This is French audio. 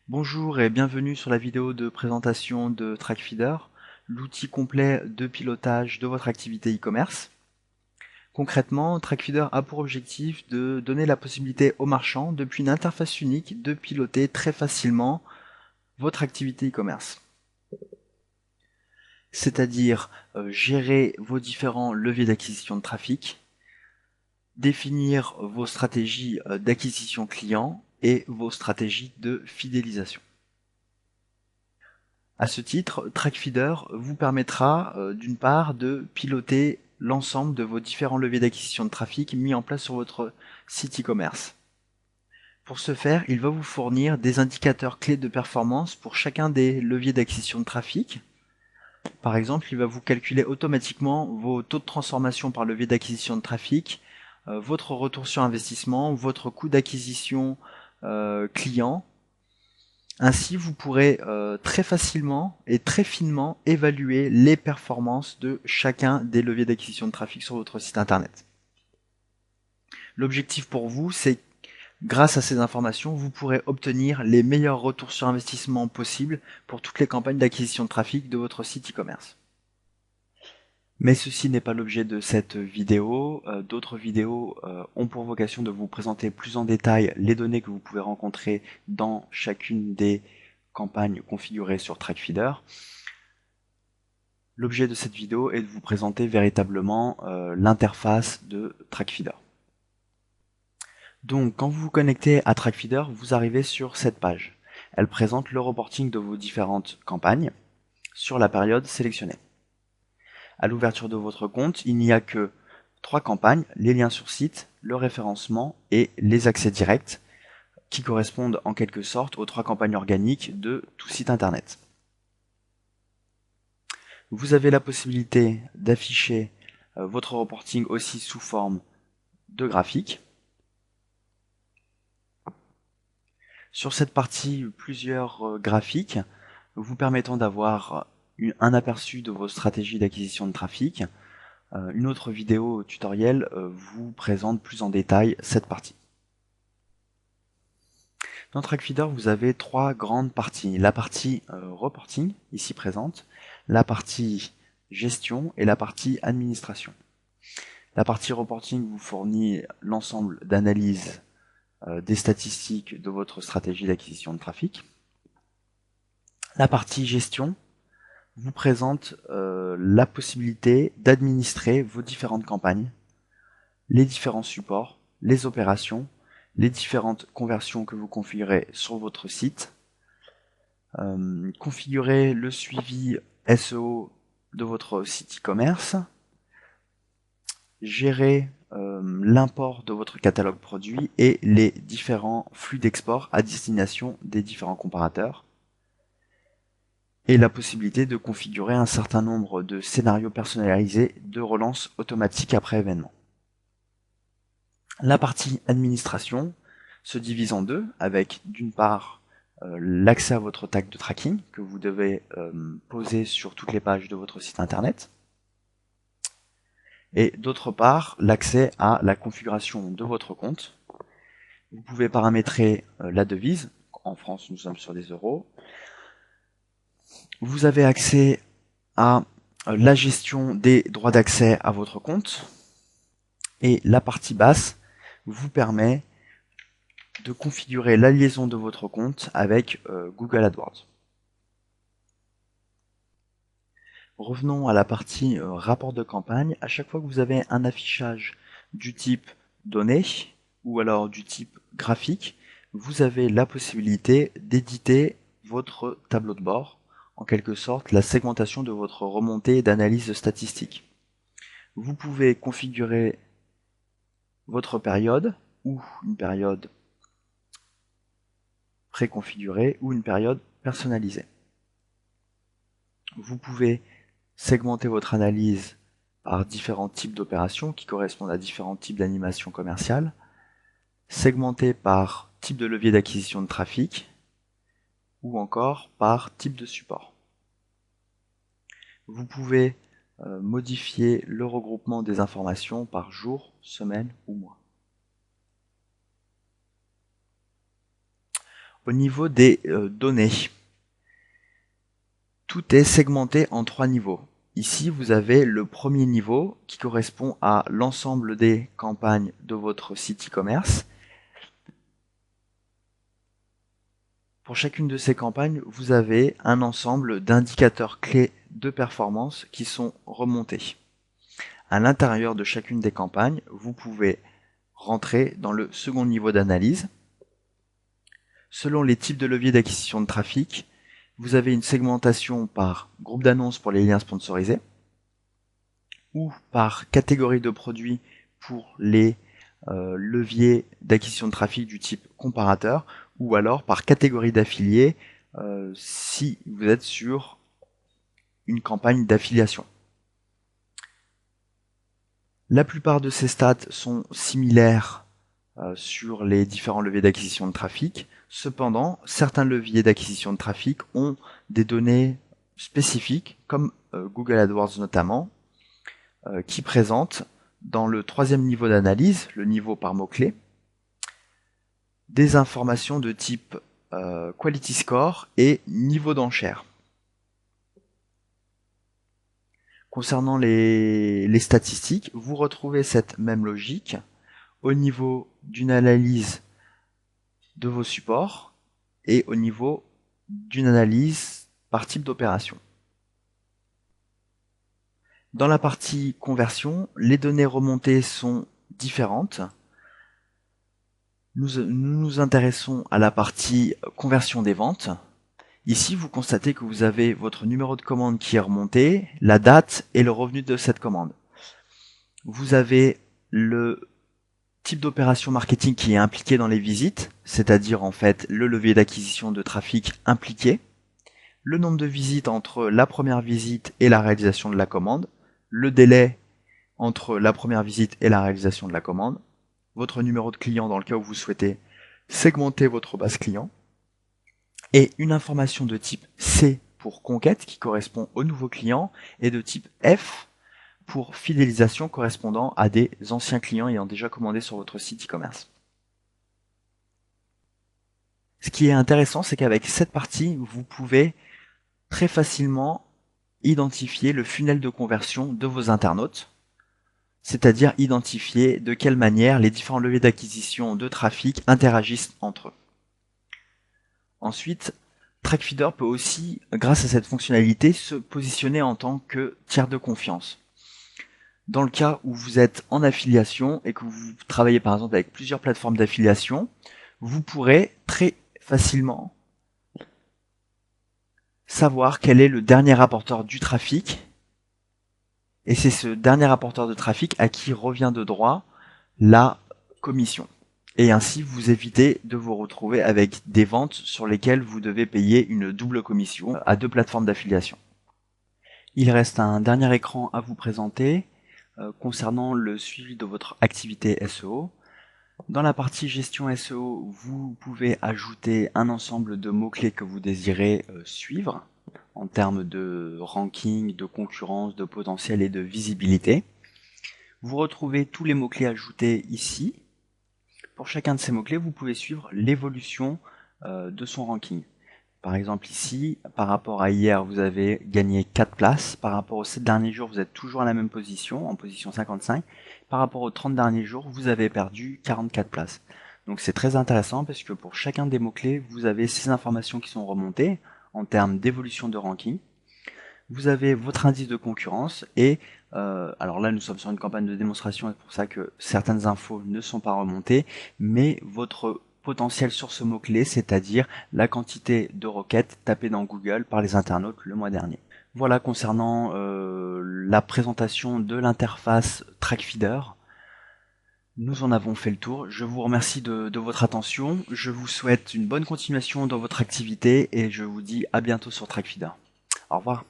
Bonjour et bienvenue sur la vidéo de présentation de TrackFeeder, l'outil complet de pilotage de votre activité e-commerce. Concrètement, TrackFeeder a pour objectif de donner la possibilité aux marchands, depuis une interface unique, de piloter très facilement votre activité e-commerce. C'est-à-dire gérer vos différents leviers d'acquisition de trafic, définir vos stratégies d'acquisition client et vos stratégies de fidélisation. À ce titre, TrackFeeder vous permettra d'une part de piloter l'ensemble de vos différents leviers d'acquisition de trafic mis en place sur votre site e-commerce. Pour ce faire, il va vous fournir des indicateurs clés de performance pour chacun des leviers d'acquisition de trafic. Par exemple, il va vous calculer automatiquement vos taux de transformation par levier d'acquisition de trafic, votre retour sur investissement, votre coût d'acquisition client. Ainsi, vous pourrez très facilement et très finement évaluer les performances de chacun des leviers d'acquisition de trafic sur votre site internet. L'objectif pour vous, c'est grâce à ces informations, vous pourrez obtenir les meilleurs retours sur investissement possibles pour toutes les campagnes d'acquisition de trafic de votre site e-commerce. Mais ceci n'est pas l'objet de cette vidéo. D'autres vidéos ont pour vocation de vous présenter plus en détail les données que vous pouvez rencontrer dans chacune des campagnes configurées sur TrackFeeder. L'objet de cette vidéo est de vous présenter véritablement l'interface de TrackFeeder. Donc, quand vous vous connectez à TrackFeeder, vous arrivez sur cette page. Elle présente le reporting de vos différentes campagnes sur la période sélectionnée. À l'ouverture de votre compte, il n'y a que 3 campagnes, les liens sur site, le référencement et les accès directs, qui correspondent en quelque sorte aux 3 campagnes organiques de tout site internet. Vous avez la possibilité d'afficher votre reporting aussi sous forme de graphique. Sur cette partie, plusieurs graphiques vous permettant d'avoir un aperçu de vos stratégies d'acquisition de trafic. Une autre vidéo tutoriel vous présente plus en détail cette partie. Dans TrackFeeder, vous avez 3 grandes parties. La partie reporting, ici présente, la partie gestion et la partie administration. La partie reporting vous fournit l'ensemble d'analyses des statistiques de votre stratégie d'acquisition de trafic. La partie gestion vous présente la possibilité d'administrer vos différentes campagnes, les différents supports, les opérations, les différentes conversions que vous configurez sur votre site, configurer le suivi SEO de votre site e-commerce, gérer l'import de votre catalogue produit et les différents flux d'export à destination des différents comparateurs, et la possibilité de configurer un certain nombre de scénarios personnalisés de relance automatique après événement. La partie administration se divise en deux, avec d'une part l'accès à votre tag de tracking que vous devez poser sur toutes les pages de votre site internet, et d'autre part l'accès à la configuration de votre compte. Vous pouvez paramétrer la devise, en France nous sommes sur des euros. Vous avez accès à la gestion des droits d'accès à votre compte, et la partie basse vous permet de configurer la liaison de votre compte avec Google AdWords. Revenons à la partie rapport de campagne. À chaque fois que vous avez un affichage du type données ou alors du type graphique, vous avez la possibilité d'éditer votre tableau de bord, en quelque sorte la segmentation de votre remontée d'analyse statistique. Vous pouvez configurer votre période ou une période préconfigurée ou une période personnalisée. Vous pouvez segmenter votre analyse par différents types d'opérations qui correspondent à différents types d'animations commerciales, segmenter par type de levier d'acquisition de trafic ou encore par type de support. Vous pouvez modifier le regroupement des informations par jour, semaine ou mois. Au niveau des données, tout est segmenté en 3 niveaux. Ici, vous avez le premier niveau qui correspond à l'ensemble des campagnes de votre site e-commerce. Pour chacune de ces campagnes, vous avez un ensemble d'indicateurs clés de performance qui sont remontés. À l'intérieur de chacune des campagnes, vous pouvez rentrer dans le second niveau d'analyse. Selon les types de leviers d'acquisition de trafic, vous avez une segmentation par groupe d'annonces pour les liens sponsorisés ou par catégorie de produits pour les leviers d'acquisition de trafic du type comparateur, ou alors par catégorie d'affiliés si vous êtes sur une campagne d'affiliation. La plupart de ces stats sont similaires sur les différents leviers d'acquisition de trafic. Cependant, certains leviers d'acquisition de trafic ont des données spécifiques, comme Google AdWords notamment, qui présentent dans le troisième niveau d'analyse, le niveau par mots-clés, des informations de type Quality Score et niveau d'enchère. Concernant les statistiques, vous retrouvez cette même logique au niveau d'une analyse de vos supports et au niveau d'une analyse par type d'opération. Dans la partie conversion, les données remontées sont différentes. Nous nous intéressons à la partie conversion des ventes. Ici, vous constatez que vous avez votre numéro de commande qui est remonté, la date et le revenu de cette commande. Vous avez le type d'opération marketing qui est impliqué dans les visites, c'est-à-dire en fait le levier d'acquisition de trafic impliqué, le nombre de visites entre la première visite et la réalisation de la commande, le délai entre la première visite et la réalisation de la commande, votre numéro de client dans le cas où vous souhaitez segmenter votre base client, et une information de type C pour conquête qui correspond au nouveau client et de type F pour fidélisation correspondant à des anciens clients ayant déjà commandé sur votre site e-commerce. Ce qui est intéressant, c'est qu'avec cette partie, vous pouvez très facilement identifier le funnel de conversion de vos internautes, c'est-à-dire identifier de quelle manière les différents leviers d'acquisition de trafic interagissent entre eux. Ensuite, TrackFeeder peut aussi, grâce à cette fonctionnalité, se positionner en tant que tiers de confiance. Dans le cas où vous êtes en affiliation et que vous travaillez par exemple avec plusieurs plateformes d'affiliation, vous pourrez très facilement savoir quel est le dernier rapporteur du trafic, et c'est ce dernier rapporteur de trafic à qui revient de droit la commission. Et ainsi vous évitez de vous retrouver avec des ventes sur lesquelles vous devez payer une double commission à deux plateformes d'affiliation. Il reste un dernier écran à vous présenter concernant le suivi de votre activité SEO. Dans la partie gestion SEO, vous pouvez ajouter un ensemble de mots-clés que vous désirez suivre en termes de ranking, de concurrence, de potentiel et de visibilité. Vous retrouvez tous les mots-clés ajoutés ici. Pour chacun de ces mots-clés, vous pouvez suivre l'évolution de son ranking. Par exemple ici, par rapport à hier, vous avez gagné 4 places. Par rapport aux 7 derniers jours, vous êtes toujours à la même position, en position 55. Par rapport aux 30 derniers jours, vous avez perdu 44 places. Donc c'est très intéressant parce que pour chacun des mots-clés, vous avez ces informations qui sont remontées en termes d'évolution de ranking. Vous avez votre indice de concurrence et alors là nous sommes sur une campagne de démonstration et c'est pour ça que certaines infos ne sont pas remontées, mais votre potentiel sur ce mot-clé, c'est-à-dire la quantité de requêtes tapées dans Google par les internautes le mois dernier. Voilà concernant la présentation de l'interface TrackFeeder. Nous en avons fait le tour. Je vous remercie de votre attention. Je vous souhaite une bonne continuation dans votre activité et je vous dis à bientôt sur TrackFeeder. Au revoir.